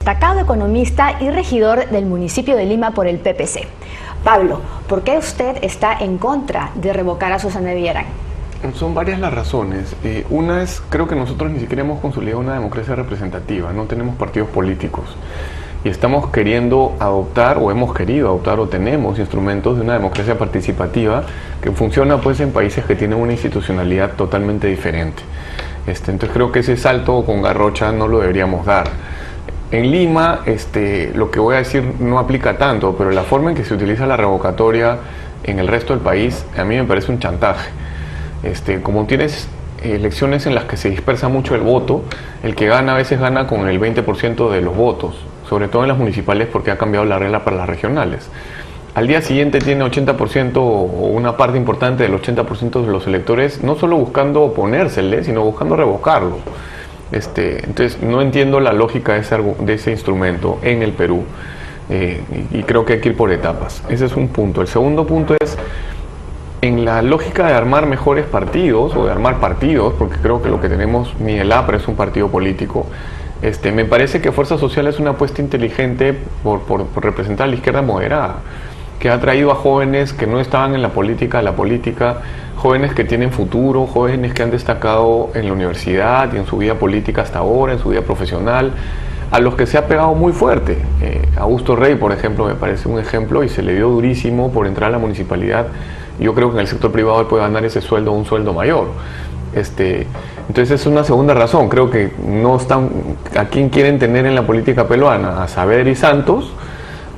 destacado economista y regidor del municipio de Lima por el PPC. Pablo, ¿por qué usted está en contra de revocar a Susana Villarán? Son varias las razones. Una es, creo que nosotros ni siquiera hemos consolidado una democracia representativa, no tenemos partidos políticos. Y estamos queriendo adoptar, o hemos querido adoptar, o tenemos instrumentos de una democracia participativa que funciona pues en países que tienen una institucionalidad totalmente diferente. Entonces creo que ese salto con garrocha no lo deberíamos dar. En Lima, lo que voy a decir no aplica tanto, pero la forma en que se utiliza la revocatoria en el resto del país, a mí me parece un chantaje. Como tienes elecciones en las que se dispersa mucho el voto, el que gana a veces gana con el 20% de los votos, sobre todo en las municipales porque ha cambiado la regla para las regionales. Al día siguiente tiene 80% o una parte importante del 80% de los electores no solo buscando oponérsele, sino buscando revocarlo. Entonces no entiendo la lógica de ese instrumento en el Perú y creo que hay que ir por etapas. Ese es un punto. El segundo punto es en la lógica de armar mejores partidos o de armar partidos, porque creo que lo que tenemos ni el APRA es un partido político. Me parece que Fuerza Social es una apuesta inteligente por representar a la izquierda moderada, que ha traído a jóvenes que no estaban en la política a la política, jóvenes que tienen futuro, jóvenes que han destacado en la universidad y en su vida política hasta ahora, en su vida profesional, a los que se ha pegado muy fuerte. Augusto Rey, por ejemplo, me parece un ejemplo y se le dio durísimo por entrar a la municipalidad. Yo creo que en el sector privado él puede ganar ese sueldo o un sueldo mayor. Entonces es una segunda razón. Creo que no están, ¿a quién quieren tener en la política peruana? ¿A Saavedra y Santos?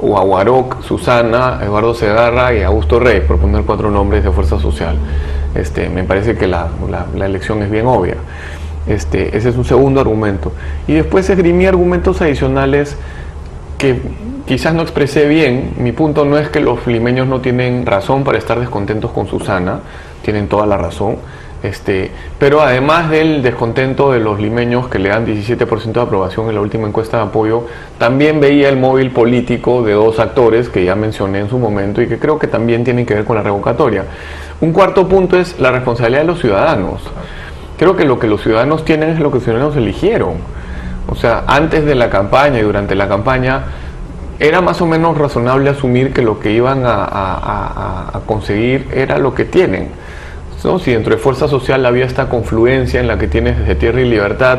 ¿O a Guaroc, Susana, Eduardo Segarra y Augusto Rey, por poner 4 nombres de Fuerza Social? Me parece que la elección es bien obvia. Ese es un segundo argumento. Y después esgrimí argumentos adicionales que quizás no expresé bien. Mi punto no es que los limeños no tienen razón para estar descontentos con Susana, tienen toda la razón. Pero además del descontento de los limeños que le dan 17% de aprobación en la última encuesta de apoyo, también veía el móvil político de 2 actores que ya mencioné en su momento y que creo que también tienen que ver con la revocatoria. Un cuarto punto es la responsabilidad de los ciudadanos. Creo que lo que los ciudadanos tienen es lo que los ciudadanos eligieron. O sea, antes de la campaña y durante la campaña era más o menos razonable asumir que lo que iban a conseguir era lo que tienen, ¿no? Si dentro de Fuerza Social había esta confluencia en la que tienes desde Tierra y Libertad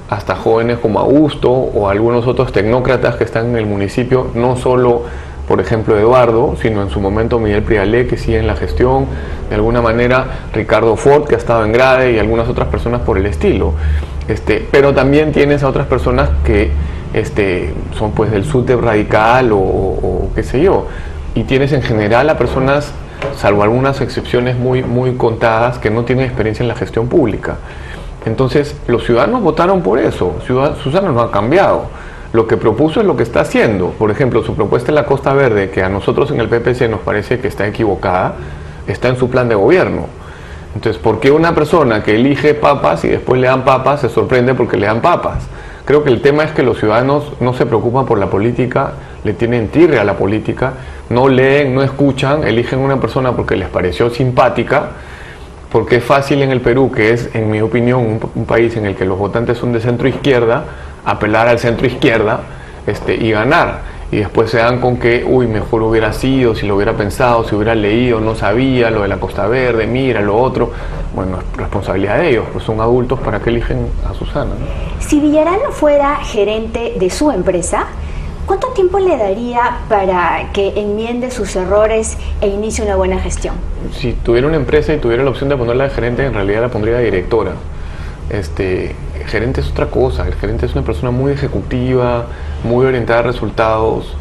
hasta jóvenes como Augusto o algunos otros tecnócratas que están en el municipio, no solo, por ejemplo, Eduardo, sino en su momento Miguel Prialé, que sigue en la gestión, de alguna manera Ricardo Ford, que ha estado en Grade, y algunas otras personas por el estilo. Pero también tienes a otras personas que son pues del SUTEP radical o qué sé yo, y tienes en general a personas, salvo algunas excepciones muy contadas, que no tienen experiencia en la gestión pública. Entonces los ciudadanos votaron por eso. Susana no ha cambiado. Lo que propuso es lo que está haciendo. Por ejemplo, su propuesta en la Costa Verde, que a nosotros en el PPC nos parece que está equivocada, está en su plan de gobierno. Entonces, ¿por qué una persona que elige papas y después le dan papas se sorprende porque le dan papas? Creo que el tema es que los ciudadanos no se preocupan por la política, le tienen tirria a la política, no leen, no escuchan, eligen una persona porque les pareció simpática, porque es fácil en el Perú, que es, en mi opinión, un país en el que los votantes son de centro izquierda, apelar al centro izquierda y ganar. Y después se dan con que, mejor hubiera sido, si lo hubiera pensado, si hubiera leído, no sabía, lo de la Costa Verde, mira, lo otro. Bueno, es responsabilidad de ellos, pues son adultos, ¿para qué eligen a Susana, ¿no? Si Villarán no fuera gerente de su empresa, ¿cuánto tiempo le daría para que enmiende sus errores e inicie una buena gestión? Si tuviera una empresa y tuviera la opción de ponerla de gerente, en realidad la pondría de directora. Gerente es otra cosa. El gerente es una persona muy ejecutiva, muy orientada a resultados,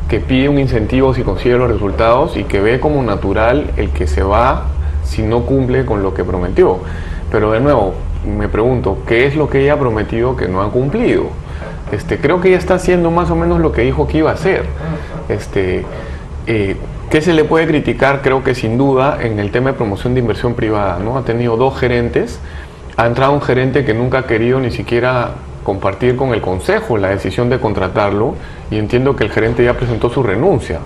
que pide un incentivo si consigue los resultados y que ve como natural el que se va si no cumple con lo que prometió. Pero de nuevo, me pregunto, ¿qué es lo que ella ha prometido que no ha cumplido? Creo que ella está haciendo más o menos lo que dijo que iba a hacer. ¿Qué se le puede criticar? Creo que sin duda en el tema de promoción de inversión privada, ¿no? Ha tenido 2 gerentes. Ha entrado un gerente que nunca ha querido ni siquiera compartir con el consejo la decisión de contratarlo, y entiendo que el gerente ya presentó su renuncia.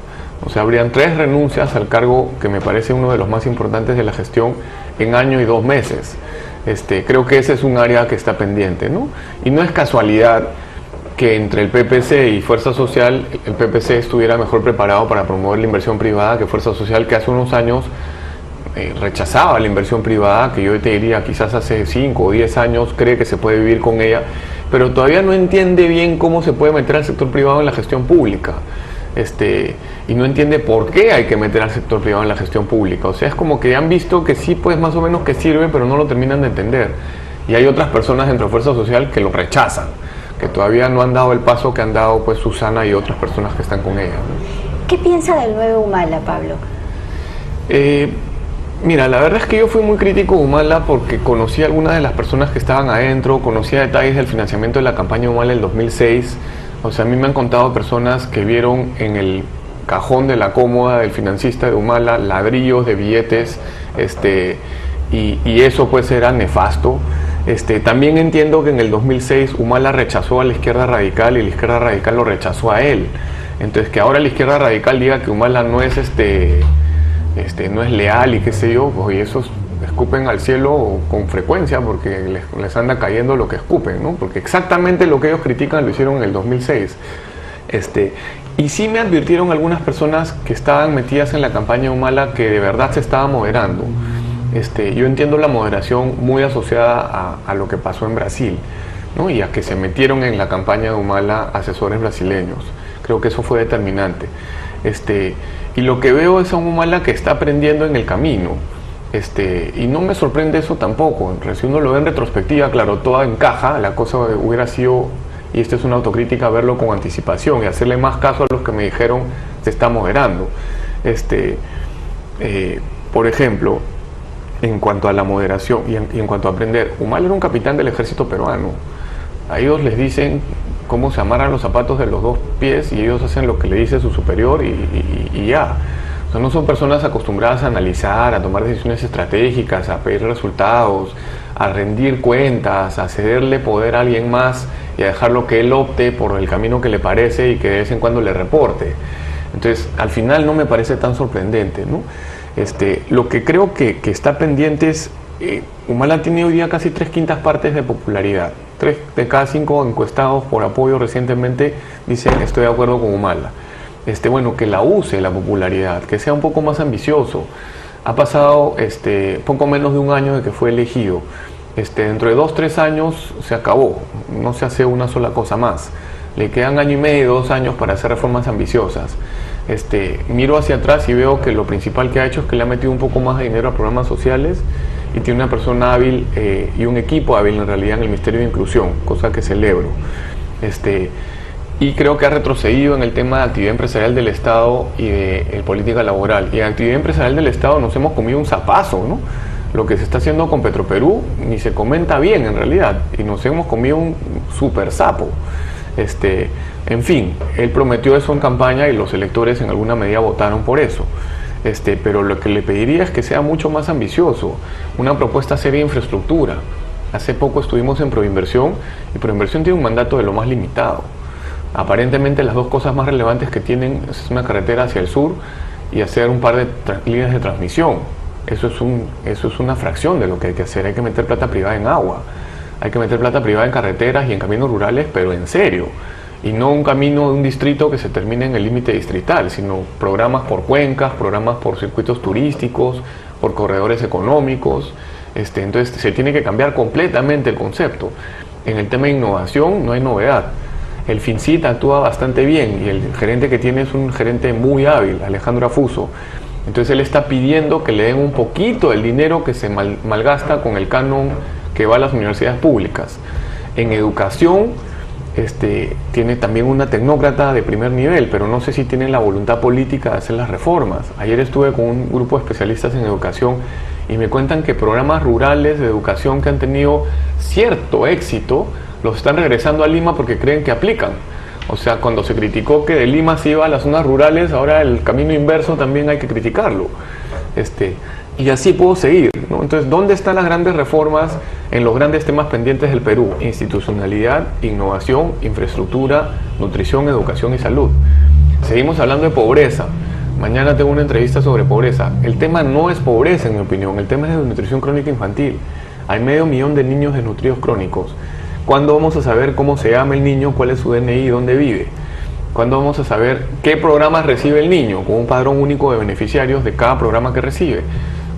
O sea, habrían 3 renuncias al cargo que me parece uno de los más importantes de la gestión en año y 2 meses. Creo que ese es un área que está pendiente, ¿no? Y no es casualidad que entre el PPC y Fuerza Social, el PPC estuviera mejor preparado para promover la inversión privada que Fuerza Social, que hace unos años rechazaba la inversión privada, que yo te diría quizás hace 5 o 10 años cree que se puede vivir con ella, pero todavía no entiende bien cómo se puede meter al sector privado en la gestión pública. Y no entiende por qué hay que meter al sector privado en la gestión pública. O sea, es como que han visto que sí, pues más o menos que sirve, pero no lo terminan de entender. Y hay otras personas dentro de Fuerza Social que lo rechazan, que todavía no han dado el paso que han dado pues Susana y otras personas que están con ella, ¿no? ¿Qué piensa del nuevo Humala, Pablo? Mira, la verdad es que yo fui muy crítico de Humala porque conocí a algunas de las personas que estaban adentro, conocía detalles del financiamiento de la campaña Humala del 2006. O sea, a mí me han contado personas que vieron en el cajón de la cómoda del financista de Humala ladrillos de billetes, y eso pues era nefasto. También entiendo que en el 2006 Humala rechazó a la izquierda radical y la izquierda radical lo rechazó a él. Entonces, que ahora la izquierda radical diga que Humala no es no es leal y qué sé yo, pues esos escupen al cielo con frecuencia porque les anda cayendo lo que escupen, ¿no? Porque exactamente lo que ellos critican lo hicieron en el 2006. Y sí me advirtieron algunas personas que estaban metidas en la campaña Humala que de verdad se estaba moderando. Yo entiendo la moderación muy asociada a lo que pasó en Brasil, ¿no? Y a que se metieron en la campaña de Humala asesores brasileños. Creo que eso fue determinante. Y lo que veo es a un Humala que está aprendiendo en el camino. Y no me sorprende eso tampoco. Si uno lo ve en retrospectiva, claro, todo encaja. La cosa hubiera sido, y esta es una autocrítica, verlo con anticipación y hacerle más caso a los que me dijeron se está moderando. Por ejemplo, en cuanto a la moderación y en cuanto a aprender, Humala era un capitán del ejército peruano. A ellos les dicen cómo se amarran los zapatos de los dos pies y ellos hacen lo que le dice su superior y ya. O sea, no son personas acostumbradas a analizar, a tomar decisiones estratégicas, a pedir resultados, a rendir cuentas, a cederle poder a alguien más y a dejarlo que él opte por el camino que le parece y que de vez en cuando le reporte. Entonces, al final no me parece tan sorprendente, ¿no? Lo que creo que está pendiente es, Humala tiene hoy día casi 3/5 partes de popularidad. 3 de cada 5 encuestados por apoyo recientemente dicen estoy de acuerdo con Humala. Bueno, que la use la popularidad, que sea un poco más ambicioso. Ha pasado poco menos de un año de que fue elegido. Dentro de 2-3 años se acabó, no se hace una sola cosa más. Le quedan 1 año y medio, 2 años para hacer reformas ambiciosas. Miro hacia atrás y veo que lo principal que ha hecho es que le ha metido un poco más de dinero a programas sociales y tiene una persona hábil y un equipo hábil en realidad en el Ministerio de Inclusión, cosa que celebro. Y creo que ha retrocedido en el tema de actividad empresarial del Estado y de política laboral. Y en actividad empresarial del Estado nos hemos comido un zapazo, ¿no? Lo que se está haciendo con Petroperú ni se comenta bien en realidad, y nos hemos comido un super sapo. En fin, él prometió eso en campaña y los electores en alguna medida votaron por eso. Pero lo que le pediría es que sea mucho más ambicioso, una propuesta seria de infraestructura. Hace poco estuvimos en Proinversión y Proinversión tiene un mandato de lo más limitado. Aparentemente las dos cosas más relevantes que tienen es una carretera hacia el sur y hacer un par de líneas de transmisión. Eso es una fracción de lo que hay que hacer. Hay que meter plata privada en agua, hay que meter plata privada en carreteras y en caminos rurales, pero en serio. Y no un camino de un distrito que se termine en el límite distrital, sino programas por cuencas, programas por circuitos turísticos, por corredores económicos. Entonces se tiene que cambiar completamente el concepto. En el tema de innovación no hay novedad. El FINCIT actúa bastante bien y el gerente que tiene es un gerente muy hábil, Alejandro Afuso. Entonces él está pidiendo que le den un poquito del dinero que se malgasta con el canon que va a las universidades públicas. En educación tiene también una tecnócrata de primer nivel, pero no sé si tiene la voluntad política de hacer las reformas. Ayer estuve con un grupo de especialistas en educación y me cuentan que programas rurales de educación que han tenido cierto éxito los están regresando a Lima porque creen que aplican. O sea, cuando se criticó que de Lima se iba a las zonas rurales, ahora el camino inverso también hay que criticarlo. Y así puedo seguir, ¿no? Entonces, ¿dónde están las grandes reformas en los grandes temas pendientes del Perú? Institucionalidad, innovación, infraestructura, nutrición, educación y salud. Seguimos hablando de pobreza. Mañana tengo una entrevista sobre pobreza. El tema no es pobreza, en mi opinión, el tema es de nutrición crónica infantil. Hay 500,000 de niños desnutridos crónicos ¿Cuándo vamos a saber cómo se llama el niño, cuál es su DNI y dónde vive? ¿Cuándo vamos a saber qué programas recibe el niño, con un padrón único de beneficiarios de cada programa que recibe?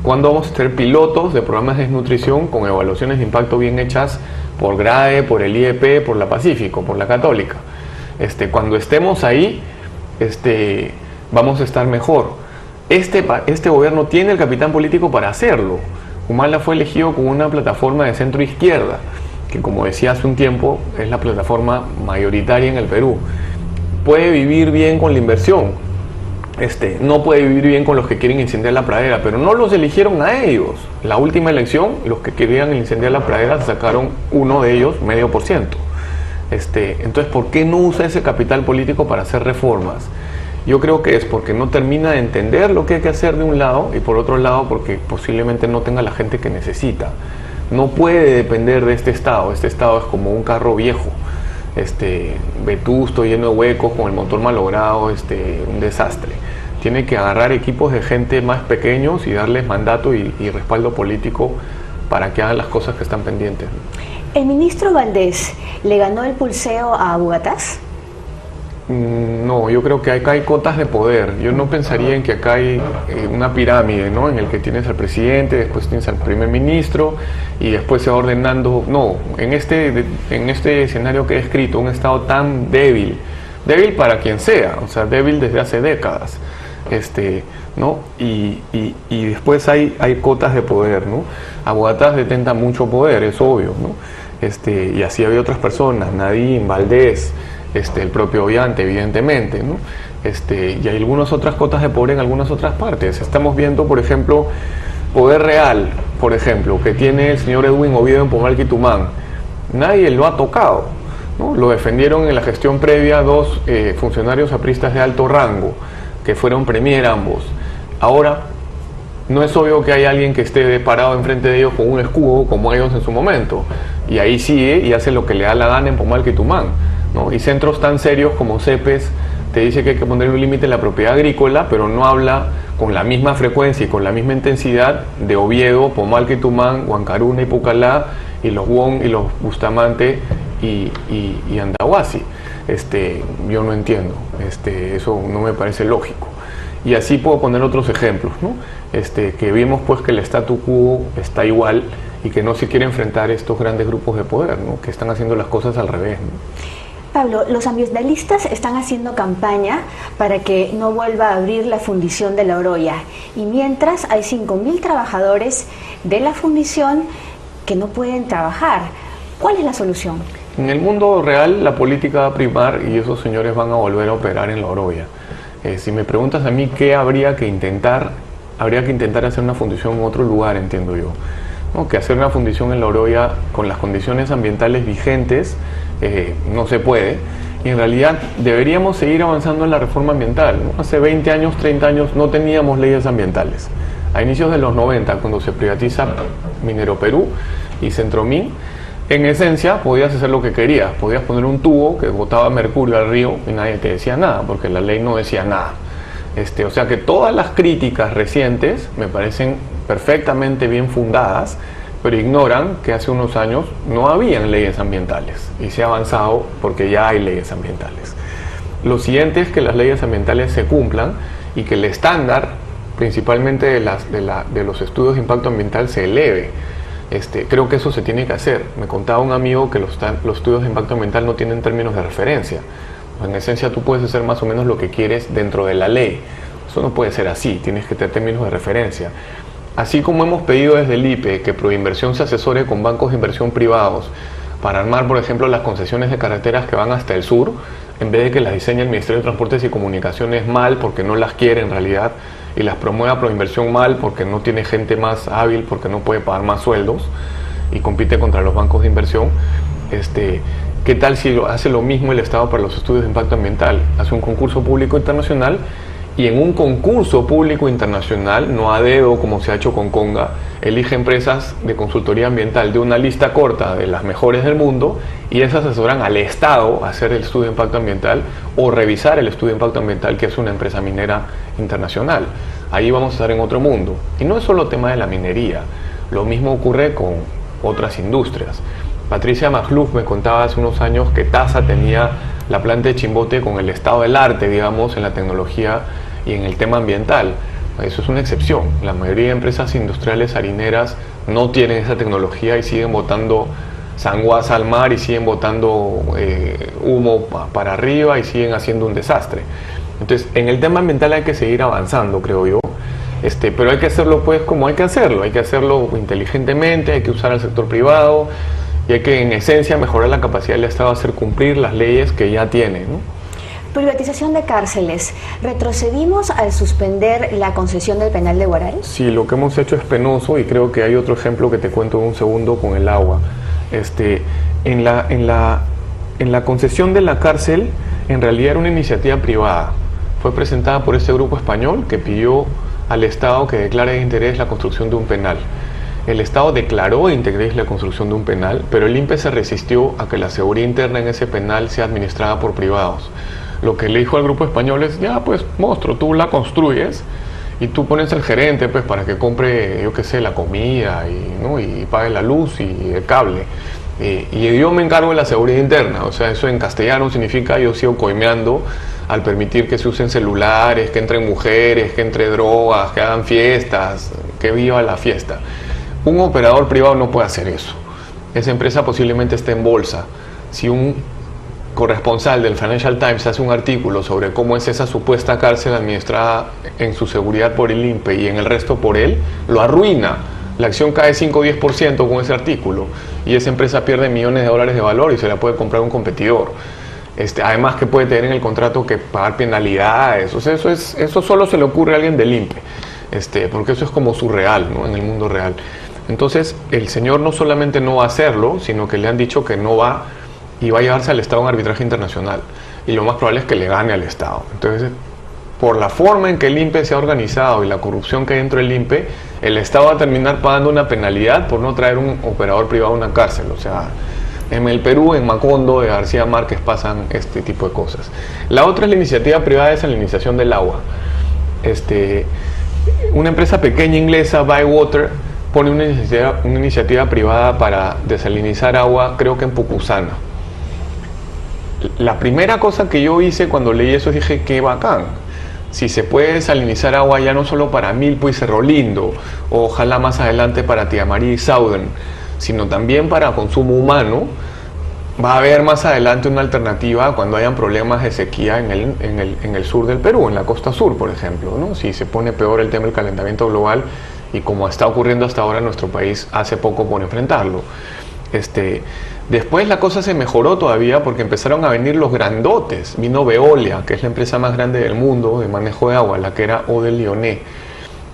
¿Cuándo vamos a ser pilotos de programas de desnutrición con evaluaciones de impacto bien hechas por GRAE, por el IEP, por la Pacífico, por la Católica? Cuando estemos ahí, vamos a estar mejor. Este gobierno tiene el capital político para hacerlo. Humala fue elegido con una plataforma de centro izquierda, que como decía hace un tiempo, es la plataforma mayoritaria en el Perú. Puede vivir bien con la inversión, no puede vivir bien con los que quieren incendiar la pradera, pero no los eligieron a ellos. La última elección, los que querían incendiar la pradera sacaron uno de ellos, 0,5%. Entonces, ¿por qué no usa ese capital político para hacer reformas? Yo creo que es porque no termina de entender lo que hay que hacer de un lado, y por otro lado porque posiblemente no tenga la gente que necesita. No puede depender de este Estado. Este Estado es como un carro viejo, vetusto, lleno de huecos, con el motor malogrado, un desastre. Tiene que agarrar equipos de gente más pequeños y darles mandato y respaldo político para que hagan las cosas que están pendientes. ¿El ministro Valdés le ganó el pulseo a Bugatás? No, yo creo que acá hay cotas de poder. Yo no pensaría en que acá hay una pirámide, ¿no? En el que tienes al presidente, después tienes al primer ministro y después se va ordenando. No, en este escenario que he escrito, un Estado tan débil para quien sea, o sea, débil desde hace décadas, ¿no? Y después hay cotas de poder, ¿no? A Bugatás detenta mucho poder, es obvio, ¿no? Y así había otras personas, Nadine, Valdés, el propio Ollanta, evidentemente, ¿no? Y hay algunas otras cotas de poder en algunas otras partes. Estamos viendo, por ejemplo, poder real, por ejemplo, que tiene el señor Edwin Oviedo en Pomalqui Tumán. Nadie lo ha tocado, ¿no? Lo defendieron en la gestión previa dos funcionarios apristas de alto rango, que fueron premier ambos. Ahora, no es obvio que hay alguien que esté parado enfrente de ellos con un escudo, como ellos en su momento, y ahí sigue y hace lo que le da la gana en Pomalqui Tumán, ¿no? Y centros tan serios como CEPES te dice que hay que poner un límite en la propiedad agrícola, pero no habla con la misma frecuencia y con la misma intensidad de Oviedo, Pomalqui Tumán, Huancaruna y Pucallá, y los Wong y los Bustamante y Andahuasi. Yo no entiendo, eso no me parece lógico. Y así puedo poner otros ejemplos, ¿no? Que vimos pues que el statu quo está igual y que no se quiere enfrentar estos grandes grupos de poder, ¿no? Que están haciendo las cosas al revés, ¿no? Pablo, los ambientalistas están haciendo campaña para que no vuelva a abrir la fundición de La Oroya, y mientras hay 5.000 trabajadores de la fundición que no pueden trabajar. ¿Cuál es la solución? En el mundo real la política va a primar y esos señores van a volver a operar en La Oroya. Si me preguntas a mí qué habría que intentar hacer una fundición en otro lugar, entiendo yo, ¿no? Que hacer una fundición en La Oroya con las condiciones ambientales vigentes no se puede, y en realidad deberíamos seguir avanzando en la reforma ambiental, ¿no? Hace 20 años, 30 años no teníamos leyes ambientales. A inicios de los 90, cuando se privatiza Minero Perú y Centromin, en esencia podías hacer lo que querías, podías poner un tubo que botaba mercurio al río y nadie te decía nada, porque la ley no decía nada. O sea que todas las críticas recientes me parecen perfectamente bien fundadas, pero ignoran que hace unos años no habían leyes ambientales y se ha avanzado porque ya hay leyes ambientales. Lo siguiente es que las leyes ambientales se cumplan y que el estándar, principalmente de los estudios de impacto ambiental, se eleve. Creo que eso se tiene que hacer. Me contaba un amigo que los estudios de impacto ambiental no tienen términos de referencia. En esencia tú puedes hacer más o menos lo que quieres dentro de la ley. Eso no puede ser así, tienes que tener términos de referencia. Así como hemos pedido desde el IPE que Proinversión se asesore con bancos de inversión privados para armar, por ejemplo, las concesiones de carreteras que van hasta el sur, en vez de que las diseñe el Ministerio de Transportes y Comunicaciones mal, porque no las quiere en realidad, y las promueva Proinversión mal, porque no tiene gente más hábil, porque no puede pagar más sueldos, y compite contra los bancos de inversión. ¿Qué tal si hace lo mismo el Estado para los estudios de impacto ambiental? Hace un concurso público internacional, y en un concurso público internacional, no a dedo como se ha hecho con Conga, elige empresas de consultoría ambiental de una lista corta de las mejores del mundo, y esas asesoran al Estado a hacer el estudio de impacto ambiental o revisar el estudio de impacto ambiental que hace una empresa minera internacional. Ahí vamos a estar en otro mundo. Y no es solo tema de la minería, lo mismo ocurre con otras industrias. Patricia Magluf me contaba hace unos años que Taza tenía la planta de Chimbote con el estado del arte, digamos, en la tecnología y en el tema ambiental. Eso es una excepción. La mayoría de empresas industriales harineras no tienen esa tecnología y siguen botando sanguaza al mar y siguen botando humo para arriba y siguen haciendo un desastre. Entonces, en el tema ambiental hay que seguir avanzando, creo yo. Pero hay que hacerlo pues como hay que hacerlo inteligentemente, hay que usar al sector privado y hay que en esencia mejorar la capacidad del Estado de hacer cumplir las leyes que ya tiene, ¿no? Privatización de cárceles. ¿Retrocedimos al suspender la concesión del penal de Huaray? Sí, lo que hemos hecho es penoso y creo que hay otro ejemplo que te cuento en un segundo con el agua. En la concesión de la cárcel, en realidad era una iniciativa privada. Fue presentada por este grupo español que pidió al Estado que declare de interés la construcción de un penal. El Estado declaró de interés la construcción de un penal, pero el INPE se resistió a que la seguridad interna en ese penal sea administrada por privados. Lo que le dijo al grupo español es, ya pues monstruo, tú la construyes y tú pones al gerente pues para que compre, yo qué sé, la comida y pague la luz y el cable. Y yo me encargo de la seguridad interna. O sea, eso en castellano significa yo sigo coimeando al permitir que se usen celulares, que entren mujeres, que entre drogas, que hagan fiestas, que viva la fiesta. Un operador privado no puede hacer eso. Esa empresa posiblemente esté en bolsa. Si un corresponsal del Financial Times hace un artículo sobre cómo es esa supuesta cárcel administrada en su seguridad por el INPE y en el resto por él, lo arruina. La acción cae 5 o 10% con ese artículo y esa empresa pierde millones de dólares de valor y se la puede comprar un competidor. Además que puede tener en el contrato que pagar penalidades. O sea, eso solo se le ocurre a alguien del INPE, porque eso es como surreal, ¿no? En el mundo real. Entonces el señor no solamente no va a hacerlo, sino que le han dicho que no va y va a llevarse al Estado en arbitraje internacional. Y lo más probable es que le gane al Estado. Entonces, por la forma en que el INPE se ha organizado y la corrupción que hay dentro del INPE, el Estado va a terminar pagando una penalidad por no traer un operador privado a una cárcel. O sea, en el Perú, en Macondo, de García Márquez, pasan este tipo de cosas. La otra es la iniciativa privada de desalinización del agua. Una empresa pequeña inglesa, Bywater, pone una iniciativa privada para desalinizar agua, creo que en Pucusana. La primera cosa que yo hice cuando leí eso, dije, qué bacán. Si se puede desalinizar agua ya no solo para Milpo y Cerro Lindo, o ojalá más adelante para Tía María y Southern, sino también para consumo humano, va a haber más adelante una alternativa cuando hayan problemas de sequía en el sur del Perú, en la costa sur, por ejemplo, ¿no? Si se pone peor el tema del calentamiento global y como está ocurriendo hasta ahora en nuestro país hace poco por enfrentarlo. Después la cosa se mejoró todavía porque empezaron a venir los grandotes. Vino Veolia, que es la empresa más grande del mundo de manejo de agua, la que era Eau de Lyonnais.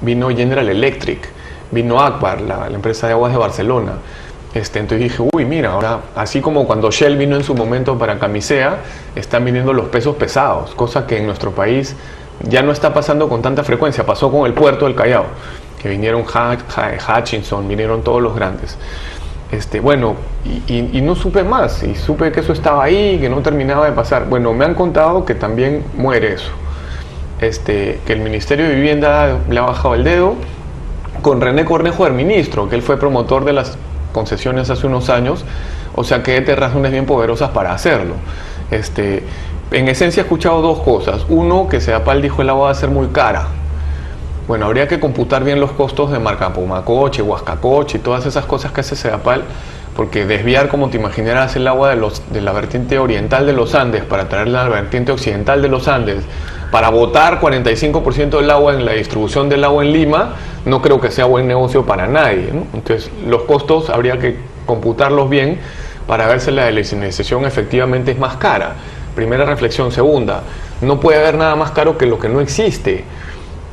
Vino General Electric, vino Akbar, la empresa de aguas de Barcelona. Entonces dije, uy, mira, ahora, así como cuando Shell vino en su momento para Camisea, están viniendo los pesos pesados, cosa que en nuestro país ya no está pasando con tanta frecuencia. Pasó con el puerto del Callao, que vinieron Hutchinson, vinieron todos los grandes. Bueno, y no supe más, y supe que eso estaba ahí, que no terminaba de pasar. Bueno, me han contado que también muere eso, que el Ministerio de Vivienda le ha bajado el dedo, con René Cornejo del ministro, que él fue promotor de las concesiones hace unos años, o sea que tiene razones bien poderosas para hacerlo. En esencia he escuchado dos cosas. Uno, que Sedapal dijo el agua va a ser muy cara. Bueno, habría que computar bien los costos de Marcapumacoche, Huascacoche y todas esas cosas que hace Sedapal, porque desviar, como te imaginarás, el agua de la vertiente oriental de los Andes para traerla a la vertiente occidental de los Andes, para botar 45% del agua en la distribución del agua en Lima, no creo que sea buen negocio para nadie, ¿no? Entonces, los costos habría que computarlos bien para ver si la desalinización efectivamente es más cara. Primera reflexión. Segunda, no puede haber nada más caro que lo que no existe.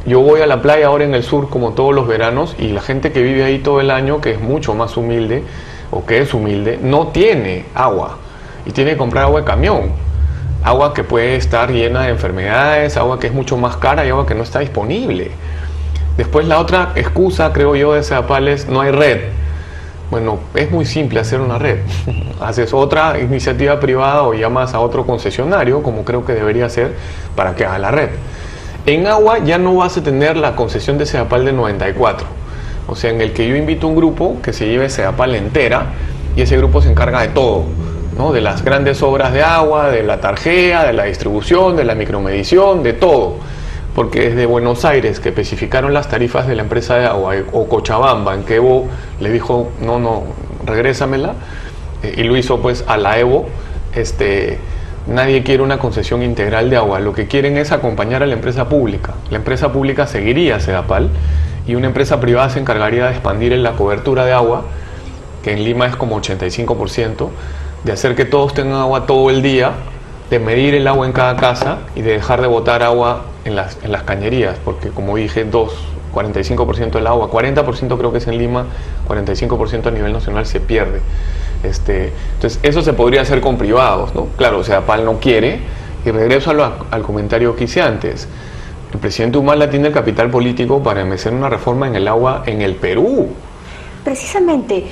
Yo voy a la playa ahora en el sur como todos los veranos y la gente que vive ahí todo el año, que es mucho más humilde o que es humilde, no tiene agua y tiene que comprar agua de camión, agua que puede estar llena de enfermedades, agua que es mucho más cara y agua que no está disponible. Después la otra excusa, creo yo, de Sedapal es no hay red. Bueno, es muy simple hacer una red. Haces otra iniciativa privada o llamas a otro concesionario, como creo que debería ser, para que haga la red. En agua ya no vas a tener la concesión de Sedapal del 94, o sea, en el que yo invito a un grupo que se lleve Sedapal entera y ese grupo se encarga de todo, ¿no? De las grandes obras de agua, de la tarjea, de la distribución, de la micromedición, de todo. Porque desde Buenos Aires, que especificaron las tarifas de la empresa de agua, o Cochabamba, en que Evo le dijo, no, regrésamela, y lo hizo pues a la Evo, nadie quiere una concesión integral de agua. Lo que quieren es acompañar a la empresa pública. La empresa pública seguiría Sedapal y una empresa privada se encargaría de expandir en la cobertura de agua, que en Lima es como 85%, de hacer que todos tengan agua todo el día, de medir el agua en cada casa y de dejar de botar agua en las cañerías, porque como dije, 45% del agua, 40% creo que es en Lima, 45% a nivel nacional se pierde. Entonces eso se podría hacer con privados, ¿no? Claro, Sedapal no quiere, y regreso al comentario que hice antes. El presidente Humala tiene el capital político para hacer una reforma en el agua en el Perú. Precisamente,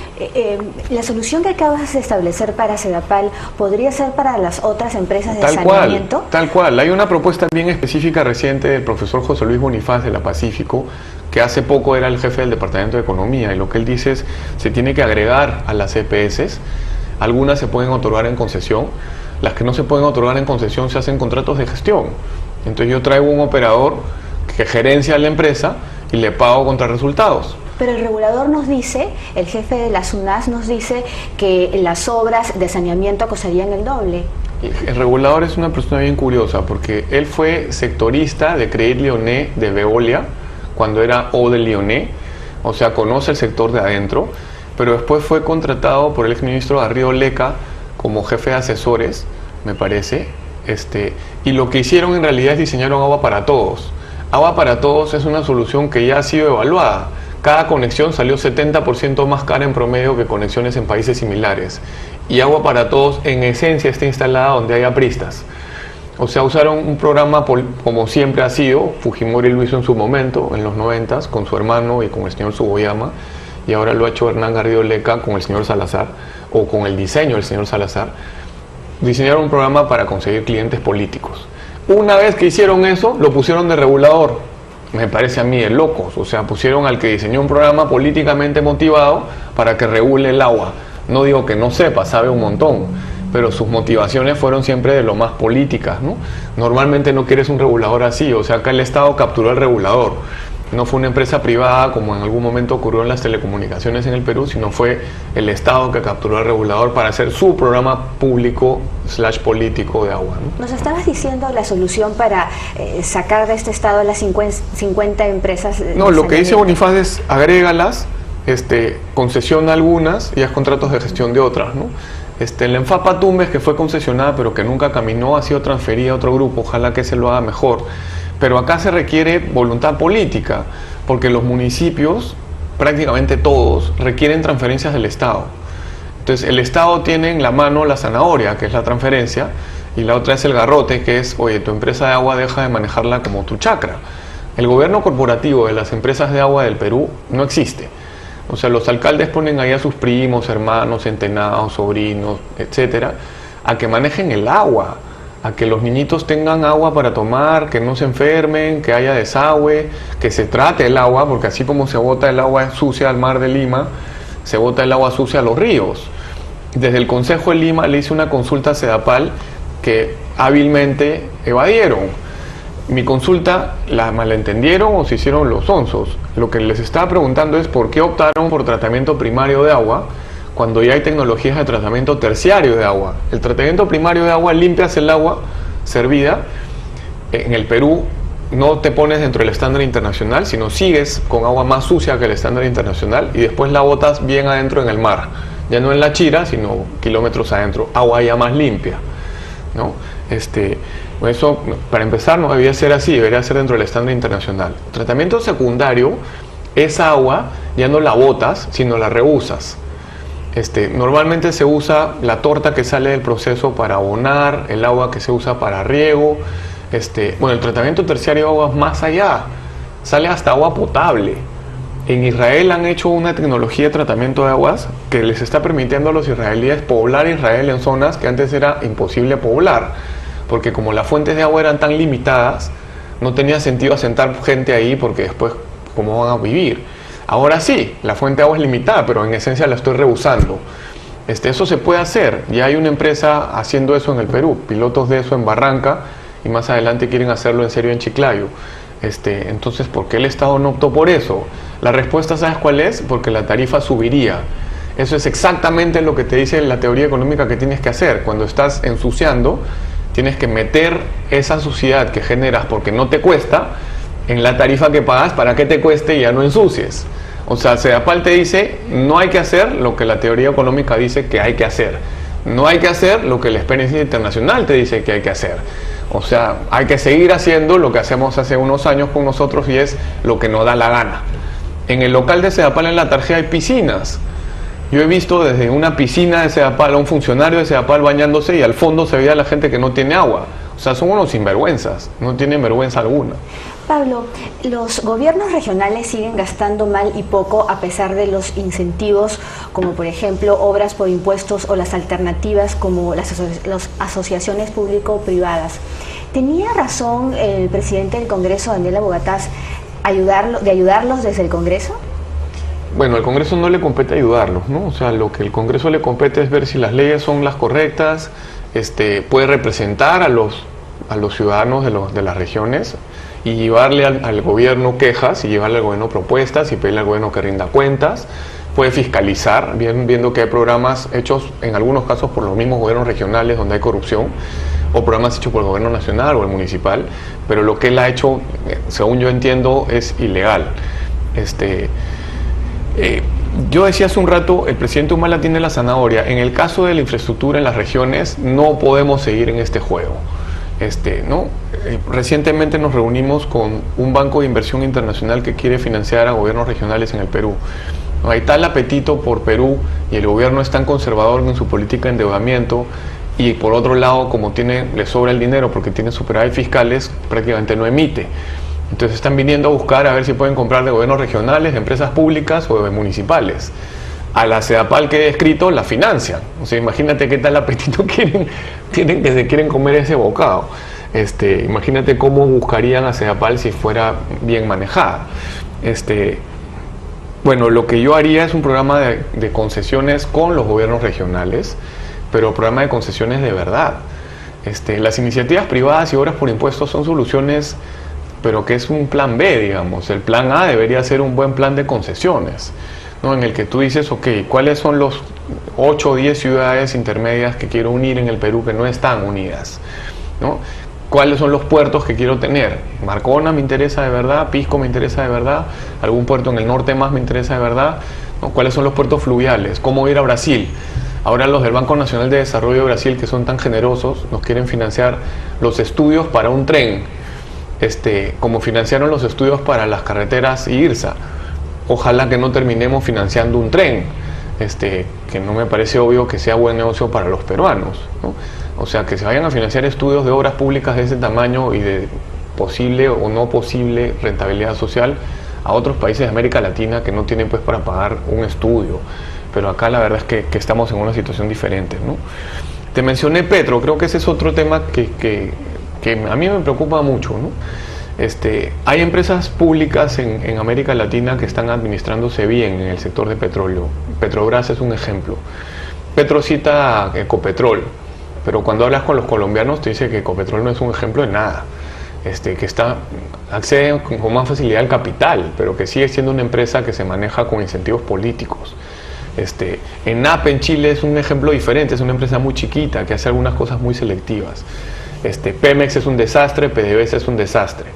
la solución que acabas de establecer para Sedapal podría ser para las otras empresas de saneamiento. Tal cual. Hay una propuesta bien específica reciente del profesor José Luis Bonifaz de la Pacífico, que hace poco era el jefe del Departamento de Economía, y lo que él dice es se tiene que agregar a las EPS. Algunas se pueden otorgar en concesión, las que no se pueden otorgar en concesión se hacen contratos de gestión. Entonces yo traigo un operador que gerencia la empresa y le pago contra resultados. Pero el regulador nos dice, el jefe de la SUNAS nos dice que las obras de saneamiento costarían el doble. El regulador es una persona bien curiosa porque él fue sectorista de Crédit Lyonnais de Veolia cuando era O de Lyonnais, o sea, conoce el sector de adentro, pero después fue contratado por el exministro Garrido Leca como jefe de asesores, me parece, y lo que hicieron en realidad es diseñaron agua para todos. Agua para todos es una solución que ya ha sido evaluada. Cada conexión salió 70% más cara en promedio que conexiones en países similares. Y Agua para Todos en esencia está instalada donde hay apristas. O sea, usaron un programa como siempre ha sido, Fujimori lo hizo en su momento, en los 90s, con su hermano y con el señor Tsuboyama, y ahora lo ha hecho Hernán Garrido Leca con el señor Salazar, o con el diseño del señor Salazar. Diseñaron un programa para conseguir clientes políticos. Una vez que hicieron eso, lo pusieron de regulador. Me parece a mí de locos, o sea, pusieron al que diseñó un programa políticamente motivado para que regule el agua. No digo que no sepa, sabe un montón, pero sus motivaciones fueron siempre de lo más políticas, ¿no? Normalmente no quieres un regulador así, o sea, acá el Estado capturó al regulador. No fue una empresa privada como en algún momento ocurrió en las telecomunicaciones en el Perú, sino fue el Estado que capturó al regulador para hacer su programa público / político de agua, ¿no? Nos estabas diciendo la solución para sacar de este estado a las 50 empresas. No, lo que dice Bonifaz es agrégalas, concesiona algunas y haz contratos de gestión de otras, ¿no? La Enfapa Tumbes, que fue concesionada pero que nunca caminó, ha sido transferida a otro grupo, ojalá que se lo haga mejor. Pero acá se requiere voluntad política, porque los municipios, prácticamente todos, requieren transferencias del Estado. Entonces el Estado tiene en la mano la zanahoria, que es la transferencia, y la otra es el garrote, que es, oye, tu empresa de agua deja de manejarla como tu chacra. El gobierno corporativo de las empresas de agua del Perú no existe. O sea, los alcaldes ponen ahí a sus primos, hermanos, centenados, sobrinos, etcétera, a que manejen el agua, a que los niñitos tengan agua para tomar, que no se enfermen, que haya desagüe, que se trate el agua, porque así como se bota el agua sucia al mar de Lima, se bota el agua sucia a los ríos. Desde el Consejo de Lima le hice una consulta a Sedapal que hábilmente evadieron. Mi consulta la malentendieron o se hicieron los onzos. Lo que les estaba preguntando es por qué optaron por tratamiento primario de agua cuando ya hay tecnologías de tratamiento terciario de agua. El tratamiento primario de agua limpias el agua servida. En el Perú no te pones dentro del estándar internacional, sino sigues con agua más sucia que el estándar internacional y después la botas bien adentro en el mar. Ya no en la Chira, sino kilómetros adentro. Agua ya más limpia, ¿no? Eso, para empezar, no debía ser así, debería ser dentro del estándar internacional. Tratamiento secundario, esa agua ya no la botas, sino la reusas. Normalmente se usa la torta que sale del proceso para abonar, el agua que se usa para riego. El tratamiento terciario de aguas más allá, sale hasta agua potable. En Israel han hecho una tecnología de tratamiento de aguas que les está permitiendo a los israelíes poblar Israel en zonas que antes era imposible poblar, porque como las fuentes de agua eran tan limitadas, no tenía sentido asentar gente ahí porque después, ¿cómo van a vivir? Ahora sí, la fuente de agua es limitada, pero en esencia la estoy rehusando. Eso se puede hacer. Ya hay una empresa haciendo eso en el Perú, pilotos de eso en Barranca, y más adelante quieren hacerlo en serio en Chiclayo. Entonces, ¿por qué el Estado no optó por eso? La respuesta, ¿sabes cuál es? Porque la tarifa subiría. Eso es exactamente lo que te dice la teoría económica que tienes que hacer. Cuando estás ensuciando, tienes que meter esa suciedad que generas porque no te cuesta en la tarifa que pagas para que te cueste y ya no ensucies. O sea, Sedapal te dice, no hay que hacer lo que la teoría económica dice que hay que hacer. No hay que hacer lo que la experiencia internacional te dice que hay que hacer. O sea, hay que seguir haciendo lo que hacemos hace unos años con nosotros y es lo que nos da la gana. En el local de Sedapal en La Tarjea hay piscinas. Yo he visto desde una piscina de Sedapal a un funcionario de Sedapal bañándose y al fondo se veía a la gente que no tiene agua. O sea, son unos sinvergüenzas, no tienen vergüenza alguna. Pablo, los gobiernos regionales siguen gastando mal y poco a pesar de los incentivos, como por ejemplo obras por impuestos o las alternativas como las asociaciones público-privadas. ¿Tenía razón el presidente del Congreso, Daniel Abogataz, de ayudarlos desde el Congreso? Bueno, al Congreso no le compete ayudarlos, ¿no? O sea, lo que el Congreso le compete es ver si las leyes son las correctas, puede representar a los ciudadanos de las regiones y llevarle al gobierno quejas y llevarle al gobierno propuestas y pedirle al gobierno que rinda cuentas. Puede fiscalizar, viendo que hay programas hechos en algunos casos por los mismos gobiernos regionales donde hay corrupción, o programas hechos por el gobierno nacional o el municipal, pero lo que él ha hecho, según yo entiendo, es ilegal. Yo decía hace un rato, el presidente Humala tiene la zanahoria. En el caso de la infraestructura en las regiones, no podemos seguir en este juego. Recientemente nos reunimos con un banco de inversión internacional que quiere financiar a gobiernos regionales en el Perú. Hay tal apetito por Perú y el gobierno es tan conservador en su política de endeudamiento, y por otro lado, como le sobra el dinero porque tiene superávit fiscales, prácticamente no emite. Entonces están viniendo a buscar a ver si pueden comprar de gobiernos regionales, de empresas públicas o de municipales. A la Sedapal que he escrito la financian. O sea, imagínate qué tal apetito tienen que se quieren comer ese bocado. Imagínate cómo buscarían a Sedapal si fuera bien manejada. Bueno, lo que yo haría es un programa de concesiones con los gobiernos regionales, pero programa de concesiones de verdad. Las iniciativas privadas y obras por impuestos son soluciones, pero que es un plan B, digamos. El plan A debería ser un buen plan de concesiones, ¿no? En el que tú dices, ok, ¿cuáles son los 8 o 10 ciudades intermedias que quiero unir en el Perú que no están unidas, ¿no? ¿Cuáles son los puertos que quiero tener? Marcona me interesa de verdad, Pisco me interesa de verdad, algún puerto en el norte más me interesa de verdad, ¿no? ¿Cuáles son los puertos fluviales? ¿Cómo ir a Brasil? Ahora los del Banco Nacional de Desarrollo de Brasil, que son tan generosos, nos quieren financiar los estudios para un tren, como financiaron los estudios para las carreteras IRSA. Ojalá que no terminemos financiando un tren, que no me parece obvio que sea buen negocio para los peruanos, ¿no? O sea, que se vayan a financiar estudios de obras públicas de ese tamaño y de posible o no posible rentabilidad social a otros países de América Latina que no tienen pues para pagar un estudio. Pero acá la verdad es que estamos en una situación diferente, ¿no? Te mencioné Petro, creo que ese es otro tema que a mí me preocupa mucho, ¿no? Hay empresas públicas en América Latina que están administrándose bien en el sector de petróleo. Petrobras es un ejemplo. Petro cita a Ecopetrol, pero cuando hablas con los colombianos te dice que Ecopetrol no es un ejemplo de nada. Que accede con más facilidad al capital, pero que sigue siendo una empresa que se maneja con incentivos políticos. ENAP en Chile es un ejemplo diferente, es una empresa muy chiquita que hace algunas cosas muy selectivas. Pemex es un desastre, PDVSA es un desastre.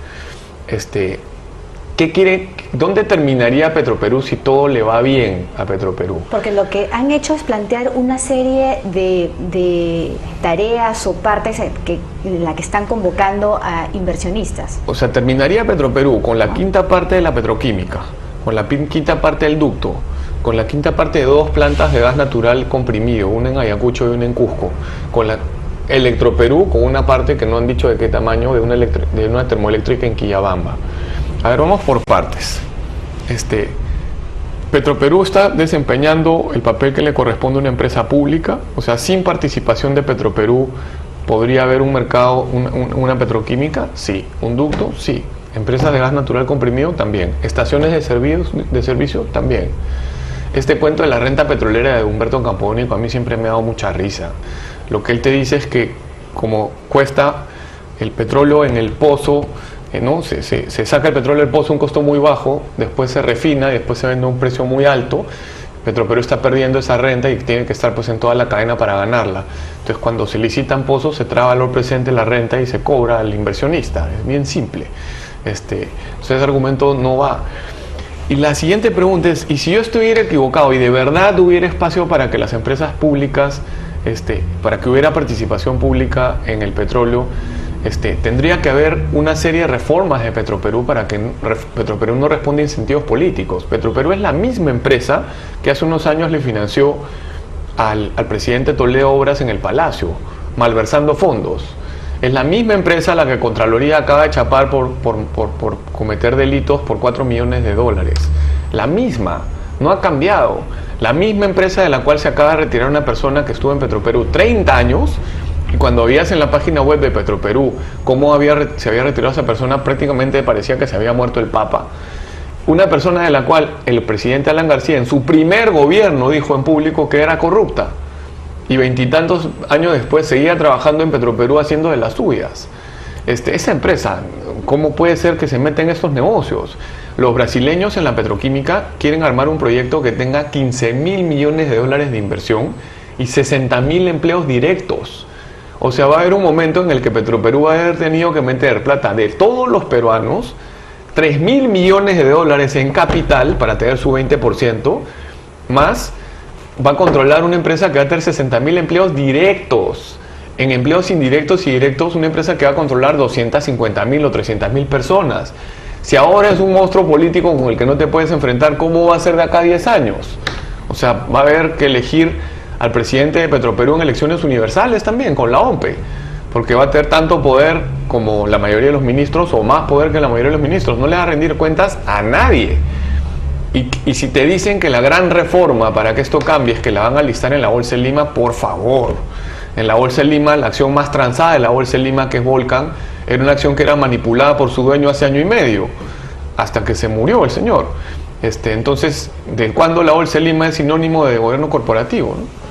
¿Dónde terminaría Petroperú si todo le va bien a Petroperú? Porque lo que han hecho es plantear una serie de tareas o partes en la que están convocando a inversionistas. O sea, terminaría Petroperú con la quinta parte de la petroquímica, con la quinta parte del ducto, con la quinta parte de 2 plantas de gas natural comprimido, una en Ayacucho y una en Cusco, con la Electroperú, con una parte que no han dicho de qué tamaño, de una termoeléctrica en Quillabamba. A ver, vamos por partes. Petroperú está desempeñando el papel que le corresponde a una empresa pública, o sea, sin participación de Petroperú, ¿podría haber un mercado, una petroquímica? Sí. ¿Un ducto? Sí. ¿Empresas de gas natural comprimido? También. ¿Estaciones de servicio? También. este cuento de la renta petrolera de Humberto Campodónico a mí siempre me ha dado mucha risa. Lo que él te dice es que como cuesta el petróleo en el pozo, ¿no? Se saca el petróleo del pozo a un costo muy bajo, después se refina y después se vende a un precio muy alto. Petroperú está perdiendo esa renta y tiene que estar pues en toda la cadena para ganarla. Entonces cuando se licitan pozos se trae valor presente la renta y se cobra al inversionista. Es bien simple. Entonces ese argumento no va. Y la siguiente pregunta es, ¿y si yo estuviera equivocado y de verdad hubiera espacio para que las empresas públicas, para que hubiera participación pública en el petróleo, tendría que haber una serie de reformas de Petroperú para que Petroperú no responda a incentivos políticos? Petroperú es la misma empresa que hace unos años le financió al presidente Toledo obras en el Palacio, malversando fondos. Es la misma empresa a la que Contraloría acaba de chapar por cometer delitos por $4 millones. La misma, no ha cambiado. La misma empresa de la cual se acaba de retirar una persona que estuvo en Petroperú 30 años. Y cuando veías en la página web de Petroperú cómo se había retirado esa persona, prácticamente parecía que se había muerto el Papa. Una persona de la cual el presidente Alan García en su primer gobierno dijo en público que era corrupta. Y 20 y tantos años después seguía trabajando en Petroperú haciendo de las suyas. Esa empresa, ¿cómo puede ser que se meta en estos negocios? Los brasileños en la petroquímica quieren armar un proyecto que tenga $15.000 millones de inversión y 60.000 empleos directos. O sea, va a haber un momento en el que Petroperú va a haber tenido que meter plata de todos los peruanos, $3.000 millones en capital para tener su 20%, más va a controlar una empresa que va a tener 60.000 empleos directos. En empleos indirectos y directos, una empresa que va a controlar 250.000 o 300.000 personas. Si ahora es un monstruo político con el que no te puedes enfrentar, ¿cómo va a ser de acá a 10 años? O sea, va a haber que elegir al presidente de Petroperú en elecciones universales también, con la OMPE, porque va a tener tanto poder como la mayoría de los ministros, o más poder que la mayoría de los ministros. No le va a rendir cuentas a nadie. Y si te dicen que la gran reforma para que esto cambie es que la van a listar en la Bolsa de Lima, por favor. En la Bolsa de Lima, la acción más transada de la Bolsa de Lima, que es Volcan, era una acción que era manipulada por su dueño hace año y medio, hasta que se murió el señor. Entonces, ¿de cuándo la Bolsa de Lima es sinónimo de gobierno corporativo, ¿no?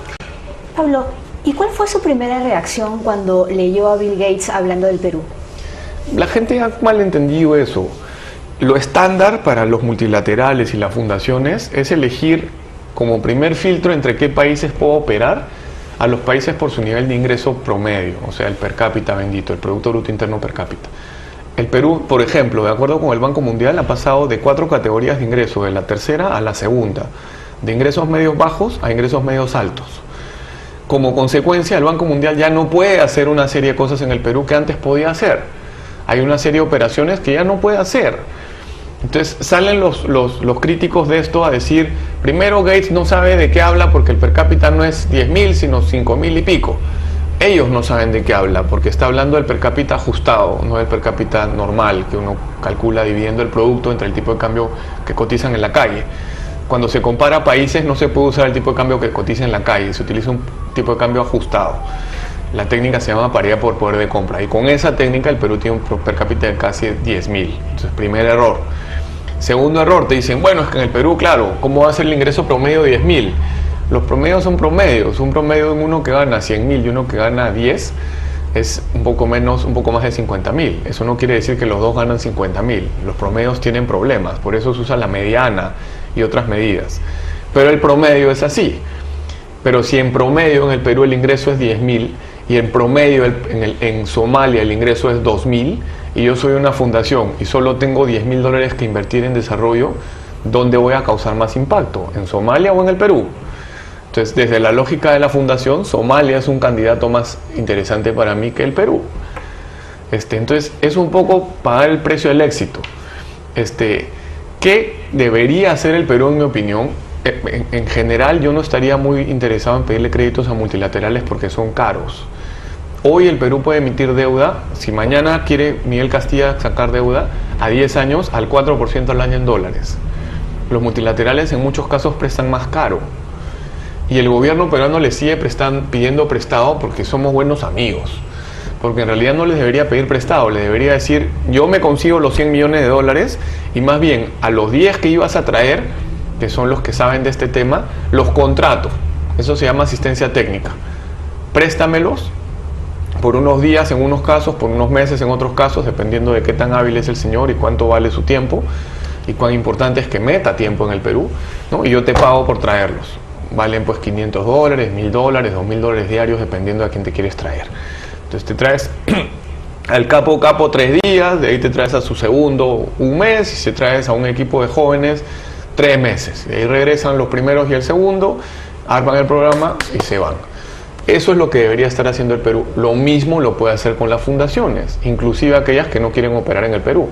Pablo, ¿y cuál fue su primera reacción cuando leyó a Bill Gates hablando del Perú? La gente ha malentendido eso. Lo estándar para los multilaterales y las fundaciones es elegir como primer filtro entre qué países puedo operar a los países por su nivel de ingreso promedio, o sea, el per cápita bendito, el Producto Bruto Interno per cápita. El Perú, por ejemplo, de acuerdo con el Banco Mundial, ha pasado de 4 categorías de ingreso, de la tercera a la segunda, de ingresos medios bajos a ingresos medios altos. Como consecuencia, el Banco Mundial ya no puede hacer una serie de cosas en el Perú que antes podía hacer. Hay una serie de operaciones que ya no puede hacer. Entonces salen los críticos de esto a decir, primero Gates no sabe de qué habla porque el per cápita no es 10.000 sino 5.000 y pico. Ellos no saben de qué habla porque está hablando del per cápita ajustado, no del per cápita normal que uno calcula dividiendo el producto entre el tipo de cambio que cotizan en la calle. Cuando se compara países no se puede usar el tipo de cambio que cotiza en la calle, se utiliza un tipo de cambio ajustado. La técnica se llama paridad por poder de compra y con esa técnica el Perú tiene un per cápita de casi 10.000. Entonces, primer error. Segundo error, te dicen, bueno, es que en el Perú, claro, ¿cómo va a ser el ingreso promedio de 10.000? Los promedios son promedios. Un promedio de uno que gana 100.000 y uno que gana 10 es un poco más de 50.000. Eso no quiere decir que los dos ganan 50.000. Los promedios tienen problemas, por eso se usa la mediana y otras medidas. Pero el promedio es así. Pero si en promedio en el Perú el ingreso es 10.000 y en promedio en Somalia el ingreso es 2.000 y yo soy una fundación y solo tengo $10.000 que invertir en desarrollo, ¿dónde voy a causar más impacto? ¿En Somalia o en el Perú? Entonces, desde la lógica de la fundación, Somalia es un candidato más interesante para mí que el Perú. Entonces, es un poco pagar el precio del éxito. ¿Qué debería hacer el Perú, en mi opinión? En general, yo no estaría muy interesado en pedirle créditos a multilaterales porque son caros. Hoy el Perú puede emitir deuda, si mañana quiere Miguel Castilla sacar deuda, a 10 años al 4% al año en dólares. Los multilaterales en muchos casos prestan más caro. Y el gobierno peruano les sigue pidiendo prestado porque somos buenos amigos. Porque en realidad no les debería pedir prestado, les debería decir, yo me consigo los $100 millones y más bien a los 10 que ibas a traer, que son los que saben de este tema, los contrato. Eso se llama asistencia técnica. Préstamelos por unos días en unos casos, por unos meses en otros casos, dependiendo de qué tan hábil es el señor y cuánto vale su tiempo y cuán importante es que meta tiempo en el Perú, ¿no? Y yo te pago por traerlos. Valen pues $500, $1,000, $2,000 diarios, dependiendo de a quién te quieres traer. Entonces te traes al capo 3 días, de ahí te traes a su segundo un mes, y si traes a un equipo de jóvenes 3 meses. De ahí regresan los primeros y el segundo, arman el programa y se van. Eso es lo que debería estar haciendo el Perú. Lo mismo lo puede hacer con las fundaciones, inclusive aquellas que no quieren operar en el Perú.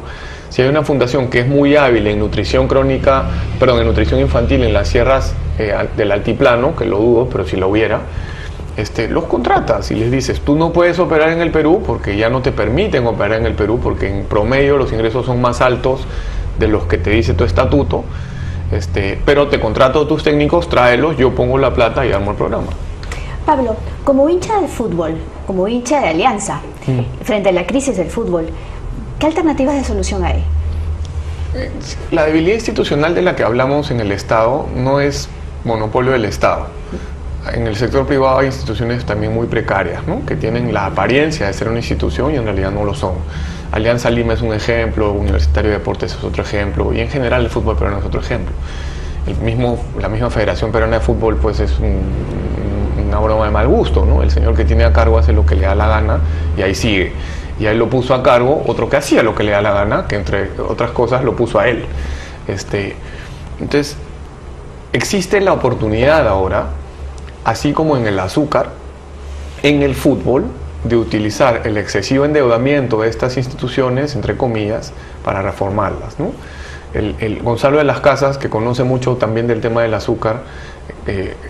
Si hay una fundación que es muy hábil en nutrición crónica, perdón, en nutrición infantil en las sierras del altiplano, que lo dudo, pero si lo hubiera, los contratas y les dices, tú no puedes operar en el Perú porque ya no te permiten operar en el Perú, porque en promedio los ingresos son más altos de los que te dice tu estatuto, pero te contrato a tus técnicos, tráelos, yo pongo la plata y armo el programa. Pablo, como hincha del fútbol, como hincha de Alianza, frente a la crisis del fútbol, ¿qué alternativas de solución hay? La debilidad institucional de la que hablamos en el Estado no es monopolio del Estado. En el sector privado hay instituciones también muy precarias, ¿no? Que tienen la apariencia de ser una institución y en realidad no lo son. Alianza Lima es un ejemplo, Universitario de Deportes es otro ejemplo, y en general el fútbol peruano es otro ejemplo. La misma Federación Peruana de Fútbol pues es una broma de mal gusto, ¿no? El señor que tiene a cargo hace lo que le da la gana y ahí sigue. Y ahí lo puso a cargo otro que hacía lo que le da la gana, que entre otras cosas lo puso a él. Entonces, existe la oportunidad ahora, así como en el azúcar, en el fútbol, de utilizar el excesivo endeudamiento de estas instituciones, entre comillas, para reformarlas, ¿no? El Gonzalo de las Casas, que conoce mucho también del tema del azúcar,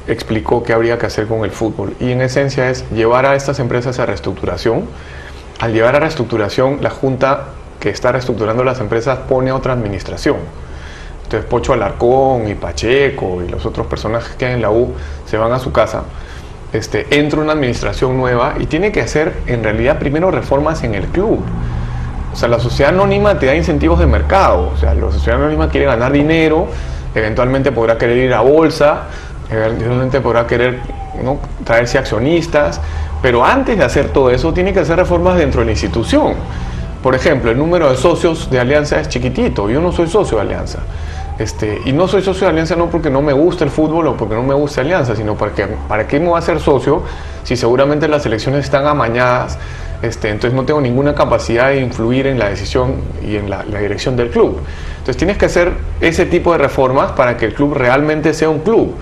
explicó qué habría que hacer con el fútbol. Y en esencia es llevar a estas empresas a reestructuración. Al llevar a reestructuración, la junta que está reestructurando las empresas pone a otra administración. Entonces Pocho Alarcón y Pacheco y los otros personajes que hay en la U se van a su casa. Entra una administración nueva y tiene que hacer en realidad primero reformas en el club. O sea, la sociedad anónima te da incentivos de mercado. O sea, la sociedad anónima quiere ganar dinero, eventualmente podrá querer ir a bolsa, eventualmente podrá querer, ¿no?, traerse accionistas, pero antes de hacer todo eso tiene que hacer reformas dentro de la institución. Por ejemplo, el número de socios de Alianza es chiquitito. Yo no soy socio de Alianza. Y no soy socio de Alianza no porque no me gusta el fútbol o porque no me gusta Alianza, sino porque ¿para qué me voy a hacer socio si seguramente las elecciones están amañadas? Entonces no tengo ninguna capacidad de influir en la decisión y en la dirección del club. Entonces tienes que hacer ese tipo de reformas para que el club realmente sea un club.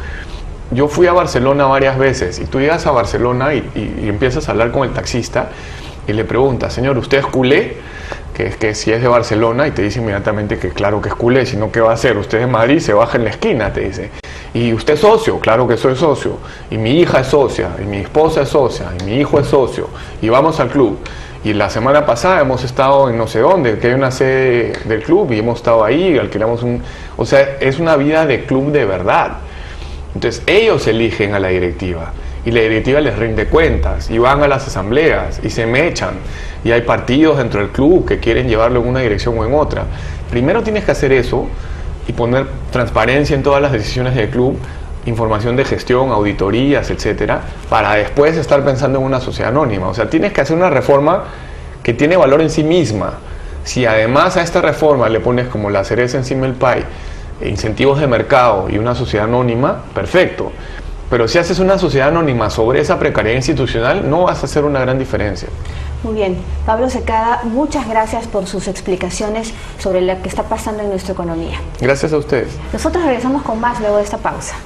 Yo fui a Barcelona varias veces y tú llegas a Barcelona y empiezas a hablar con el taxista y le preguntas, señor, ¿usted es culé? Que es que si es de Barcelona, y te dice inmediatamente que claro que es culé, sino ¿qué va a hacer? Usted es de Madrid, se baja en la esquina, te dice. ¿Y usted es socio? Claro que soy socio. Y mi hija es socia, y mi esposa es socia, y mi hijo es socio. Y vamos al club. Y la semana pasada hemos estado en no sé dónde, que hay una sede del club, y hemos estado ahí, alquilamos un... O sea, es una vida de club de verdad. Entonces ellos eligen a la directiva. Y la directiva les rinde cuentas, y van a las asambleas, y se mechan. Y hay partidos dentro del club que quieren llevarlo en una dirección o en otra. Primero tienes que hacer eso y poner transparencia en todas las decisiones del club, información de gestión, auditorías, etcétera, para después estar pensando en una sociedad anónima. O sea, tienes que hacer una reforma que tiene valor en sí misma. Si además a esta reforma le pones como la cereza encima del pie, incentivos de mercado y una sociedad anónima, perfecto. Pero si haces una sociedad anónima sobre esa precariedad institucional, no vas a hacer una gran diferencia. Muy bien. Pablo Secada, muchas gracias por sus explicaciones sobre lo que está pasando en nuestra economía. Gracias a ustedes. Nosotros regresamos con más luego de esta pausa.